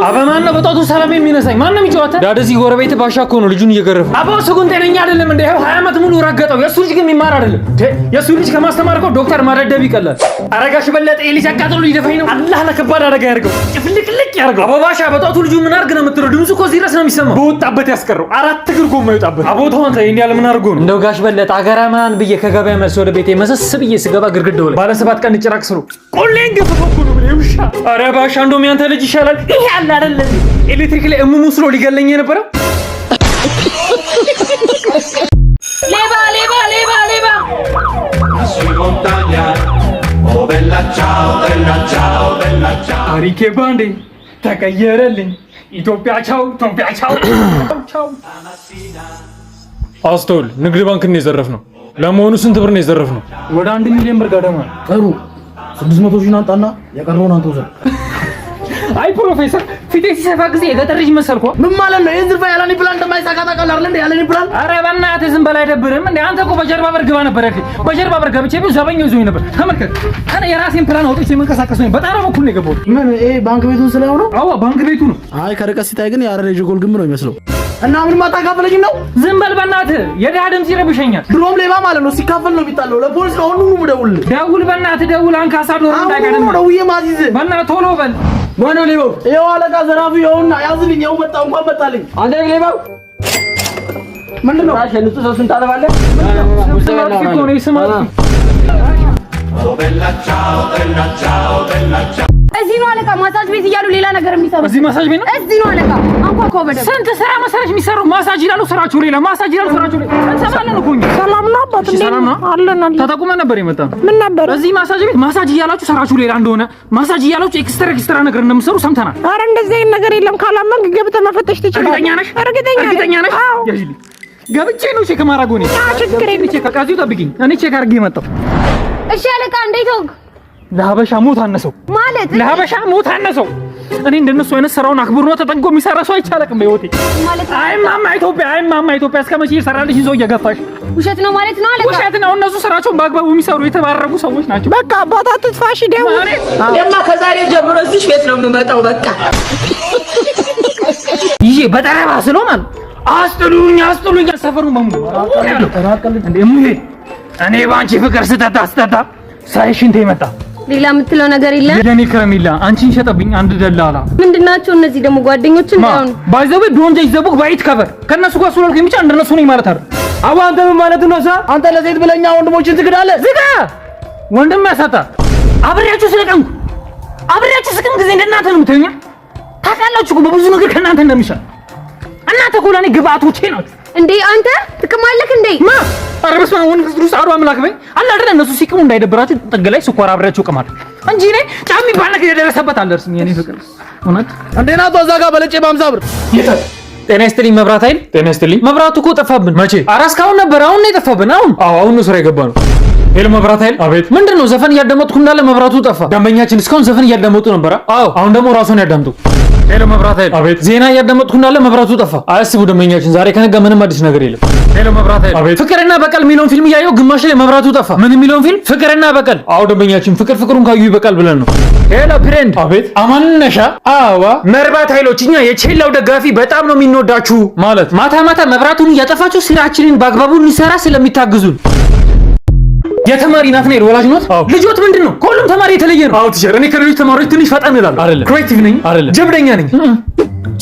አበማን ነው በጣቱ ሰላም የሚነሳኝ ማን ነው የሚጫወታ ዳደዚህ ጎረቤት ባሻ እኮ ነው ልጁን እየገረፈ አባው ሰጉን ጤነኛ አይደለም እንደ 20 ዓመት ሙሉ ረገጠው የሱ ልጅ ግን የሚማር አይደለም የሱ ልጅ ከማስተማር እኮ ዶክተር ማረደብ ይቀላል አረጋሽ በለጠ ልጅ አቃጥሎ ይደፋኝ ነው አላህ ለከባድ አደጋ ያርገው ጭፍልቅልቅ ያርገው አባው ባሻ በጣቱ ልጁ ምን አርግ ነው የምትለው ድምፁ እኮ እዚህ ድረስ ነው የሚሰማው በወጣበት ያስቀረው አራት እግር ጎማ ይወጣበት አባው ተወንተ እንዲያለ ምን አርጎ ነው እንደው ጋሽ በለጠ አገራማን ብዬ ከገበያ መልስ ወደ ቤቴ መሰስ ብዬ ስገባ ግርግዳው ላይ ባለ 7 ቀን ጭራቅ ስሩ ቆሌን ገፈፈኩ ነው ብለውሻ አረ ባሻ እንደውም ያንተ ልጅ ይሻላል ይሄ አለ አይደል ኤሌክትሪክ ላይ እሙሙ ስሎ ሊገለኝ የነበረው ሌባ ሌባ ሌባ ሌባ አሪኬ ባንዴ ተቀየረልኝ ኢትዮጵያ ቻው ቻው አስተውል ንግድ ባንክ ነው የዘረፍነው ለመሆኑ ስንት ብር ነው የዘረፍነው ወደ 1 ሚሊዮን ብር ገደማ ጥሩ 600 ሺህ አንጣና የቀረውን አንተ ወሰድ አይ ፕሮፌሰር ፊቴ ሲሰፋ ጊዜ የገጠር ልጅ መሰልኩ ምን ማለት ነው የዝርፋ ያላኒ ፕላን እንደማይሳካ ታውቃለህ አይደል ያላኒ ፕላን አረ በእናትህ ዝም በላይ አይደብርም እንዴ አንተ እኮ በጀርባ በር ግባ ነበር ያልከኝ በጀርባ በር ገብቼ ቢው ዘበኛው ይዞኝ ነበር ተመልከት ከነ የራሴን ፕላን አውጥቼ መንቀሳቀስ ነው በጣም በኩል ነው የገባው ምን ባንክ ቤቱን ስለሆነ አዎ ባንክ ቤቱ ነው አይ ከርቀት ሲታይ ግን ያረረ ጀጎል ግም ነው የሚመስለው እና ምን ማታካፈለኝ ነው ዝም በል በእናትህ የድሃ ድምጽ ይረብሸኛል ድሮም ሌባ ማለት ነው ሲካፈል ነው የሚጣለው ለፖሊስ ነው ሁሉ ደውል በእናትህ ደውል አንካሳ ዶር እንዳይቀርም ነው ማዚዝ በእናትህ ቶሎ በል ማነው ሌባው ይኸው አለቃ ዘራፊ ይኸውና ያዝልኝ ይኸው መጣ እንኳን መጣልኝ አንተ ሌባው ምንድነው ታሽ ንጹህ ሰው ስንት አለባለ እዚህ ነው አለቃ ማሳጅ ቤት እያሉ ሌላ ነገር የሚሰሩ እዚህ ማሳጅ ቤት ነው እዚህ ነው አለቃ አንኳኳ በደምብ ስንት ስራ መሰረች የሚሰሩ ማሳጅ ይላሉ ስራቸው ሌላ ማሳጅ ይላሉ ስራቸው ሌላ እንሰማለን እኮ ሰላም ነው አባት እንዴ አለን ተጠቁመን ነበር የመጣው ምን ነበር እዚህ ማሳጅ ቤት ማሳጅ እያላችሁ ስራችሁ ሌላ እንደሆነ ማሳጅ እያላችሁ ኤክስትራ ነገር እንደምትሰሩ ሰምተናል ኧረ እንደዚህ አይነት ነገር የለም ካላመንክ ገብተህ መፈተሽ ትችላለህ እርግጠኛ ነሽ ገብቼ ነው ቼክ ማራጎኔ ችግር የለም ቼክ አቃዚው ጠብቂኝ እኔ ቼክ አድርጌ መጣሁ እሺ አለቃ እንዴት ሆንክ ለሀበሻ ሞት አነሰው ማለት ለሀበሻ ሞት አነሰው እኔ እንደነሱ አይነት ስራውን አክብሮ ነው ተጠንቆ የሚሰራ ሰው አይቻለቅም በህይወቴ ማለት አይ ማማ ኢትዮጵያ እስከመቼ ይሰራልሽ ይዞ እየገፋሽ ውሸት ነው ማለት ነው አለቃ ውሸት ነው እነሱ ስራቸውን በአግባቡ የሚሰሩ የተባረጉ ሰዎች ናቸው በቃ አባታ ትጥፋሽ ደው ለማ ከዛሬ ጀምሮ እዚህ ቤት ነው የምመጣው በቃ ይሄ በጠረባ ስለሆነ አስጥሉኝ ሰፈሩን በሙሉ እኔ ባንቺ ፍቅር ስተታ ሳይሽንቴ መጣ ሌላ የምትለው ነገር የለም የኔ ከረሚላ አንቺን ሸጠብኝ አንድ ደላላ ምንድናቸው እነዚህ ደግሞ ጓደኞች እንዳውን ባይዘው ዶንት ጀጅ ዘ ቡክ ባይት ከቨር ከነሱ ጋር ስለሆንኩኝ ብቻ እንደነሱ ነኝ ማለት አይደል አባ አንተ ምን ማለት ነው አንተ ለሴት ብለኛ ወንድሞችን ትግዳለህ ዝጋ ወንድም ያሳታ አብሬያችሁ ስቅም ጊዜ እንደናንተ ነው የምትኛ ታውቃላችሁ በብዙ ነገር ከናንተ እንደሚሻል እናንተ እኮ ለኔ ግብአቶቼ ናችሁ እንዴ አንተ ትቅማለክ እንዴ ማ አረብስ ማውን ቅዱስ አሩ አምላክ በይ አላ አይደል እነሱ ሲቅሙ እንዳይደብራችሁ ጥግ ላይ ስኳር አብራችሁ ቅማል እንጂ እኔ ጫሚ ባለክ የደረሰበት አልደርስም የኔ ፍቅር እውነት እንዴና ተዛጋ በለጨ በ50 ብር ጤና ይስጥልኝ መብራት ኃይል ጤና ይስጥልኝ መብራቱ እኮ ጠፋብን መቼ አራስካውን ነበር አሁን ነው የጠፋብን አሁን ነው ስራ የገባ ነው ሄሎ መብራት ኃይል አቤት ምንድነው ዘፈን እያዳመጥኩ እንዳለ መብራቱ ጠፋ ደንበኛችን እስካሁን ዘፈን እያዳመጡ ነበር አሁን ደግሞ ራሱን ያዳምጡ ሄሎ መብራት ኃይል አቤት ዜና እያዳመጥኩ እንዳለ መብራቱ ጠፋ አያስቡ ደንበኛችን ዛሬ ከነጋ ምንም አዲስ ነገር የለም ሄሎ መብራት ኃይል አቤት ፍቅርና በቀል ሚሊዮን ፊልም እያየሁ ግማሽ ላይ መብራቱ ጠፋ ምን ሚሊዮን ፊልም ፍቅርና በቀል ደንበኛችን ፍቅሩን ካዩ ይበቃል ብለን ነው ሄሎ ፍሬንድ አቤት አማንነሻ አዋ መብራት ኃይሎች እኛ የቼላው ደጋፊ በጣም ነው የሚንወዳችሁ ማለት ማታ መብራቱን እያጠፋችሁ ስራችንን በአግባቡ እንሰራ ስለሚታግዙን የተማሪ ናትናኤል ወላጅ ኖት ልጆት ምንድነው ሁሉም ተማሪ የተለየ ነው ቲቸር እኔ ከሌሎች ተማሪዎች ትንሽ ፈጣን እላለሁ አይደለም ክሬቲቭ ነኝ አይደለም ጀብደኛ ነኝ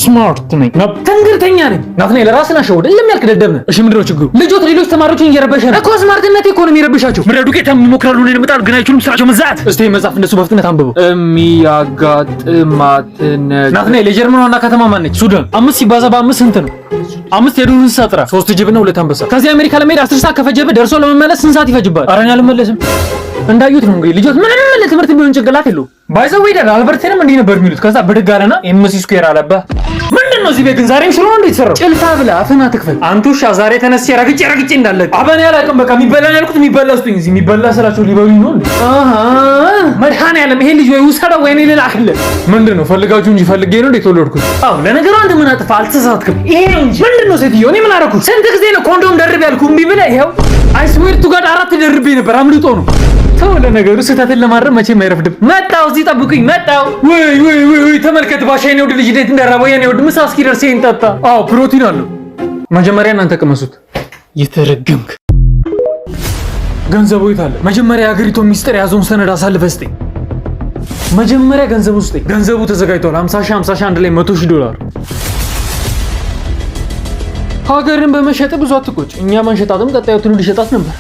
ስማርት ነኝ ተንግርተኛ ነኝ ናትናኤል ራስን አሸውድ ለሚያልክ ደደብ ነህ እሺ ምንድነው ችግሩ ልጆት ሌሎች ተማሪዎችን እየረበሸ ነው እኮ ስማርትነት ኢኮኖሚ ይረብሻቸው ምድረ ዱቄት ይሞክራሉ ነው ይመጣሉ ግን አይችሉም ስራቸው መዛት እስቲ መጻፍ እንደሱ በፍጥነት አንብበው የሚያጋጥማትን ናትናኤል የጀርመን ዋና ከተማ ማን ነች ሱዳን 5 ሲባዛ በ5 ስንት ነው 5 የዱር እንስሳ ጥራ 3 ጅብና 2 አንበሳ ከዚህ አሜሪካ ለመሄድ 10 ሰዓት ከፈጀበ ደርሶ ለመመለስ ስንት ሰዓት ይፈጅባል አረኛ አልመለስም እንዳዩት ነው እንግዲህ ልጆት ምንም ለትምህርት ቢሆን ጭንቅላት የለው ባይዘው ይደል አልበርትንም እንዲህ ነበር የሚሉት ከዛ ብድግ አለና ኤምሲ ስኩዌር አለባ ምንድነው እዚህ ቤት ግን ዛሬም ሽሮ ነው እንደተሰራው ጭልታ ብላ አፍና ትክፈል አንቱሻ ዛሬ ተነስቼ ረግጬ እንዳለ አባኔ ያላቀም በቃ የሚበላ ያልኩት የሚበላ ስጡኝ እዚህ የሚበላ ስላችሁ ሊበሉኝ ነው እንዴ መድኃኒዓለም ይሄ ልጅ ወይ ውሰደው ወይ እኔ ልላክለ ምንድነው ፈልጋችሁ እንጂ ፈልጌ ነው እንዴ ተወለድኩት ለነገሩ አንተ ምን አጥፋ አልተሳትክም ይሄ ነው እንጂ ምንድነው ሴትዮ እኔ ምን አደረኩት ስንት ጊዜ ነው ኮንዶም ደርብ ያልኩ እምቢ ብለህ ይሄው አይ ስዌር ቱ ጋድ 4 ደርቤ ነበር አምልጦ ነው ተው ለነገሩ ስህተትን ለማረም መቼም አይረፍድም። መጣው እዚህ ጠብቁኝ መጣው። ወይ ተመልከት ባሻ የኔ ወድ ልጅ እንዴት እንደራበው የኔ ወድ ምሳ እስኪደርስ ይሄን ጠጣ። አዎ ፕሮቲን አለው። መጀመሪያ እናንተ ቅመሱት። የተረገምክ ገንዘቡ የት አለ? መጀመሪያ የሀገሪቱን ሚስጥር የያዘውን ሰነድ አሳልፈህ ስጠኝ። መጀመሪያ ገንዘቡ ስጠኝ። ገንዘቡ ተዘጋጅቷል። 50 ሺህ አንድ ላይ $100,000። ሀገርን በመሸጥ ብዙ አትቆጭ። እኛ መንሸጣትም ቀጣዩ ትውልድ ይሸጣት ነበር።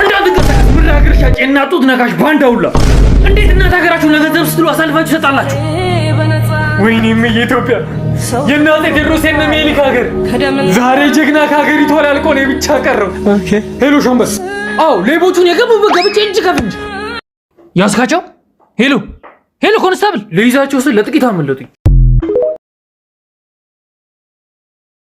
እንዳትንቀሳቀስ ብር ሀገር ሻጭ እናጡት ነካሽ ባንዳ ሁላ። እንዴት እናት ሀገራችሁን ለገንዘብ ስትሉ አሳልፋችሁ ትሰጣላችሁ? ወይኔም የኢትዮጵያ የእናቴ ቴዎድሮስ የነ ሜሊክ ሀገር ዛሬ ጀግና ከሀገሪቷ ላይ አልቆ ነው ብቻ ቀረው። ሄሎ ሻምበል። አዎ ሌቦቹን የገቡበት ገብቼ እንጂ ከፍንጅ ያስካቸው። ሄሎ ኮንስታብል፣ ልይዛቸው ስል ለጥቂት አመለጡኝ።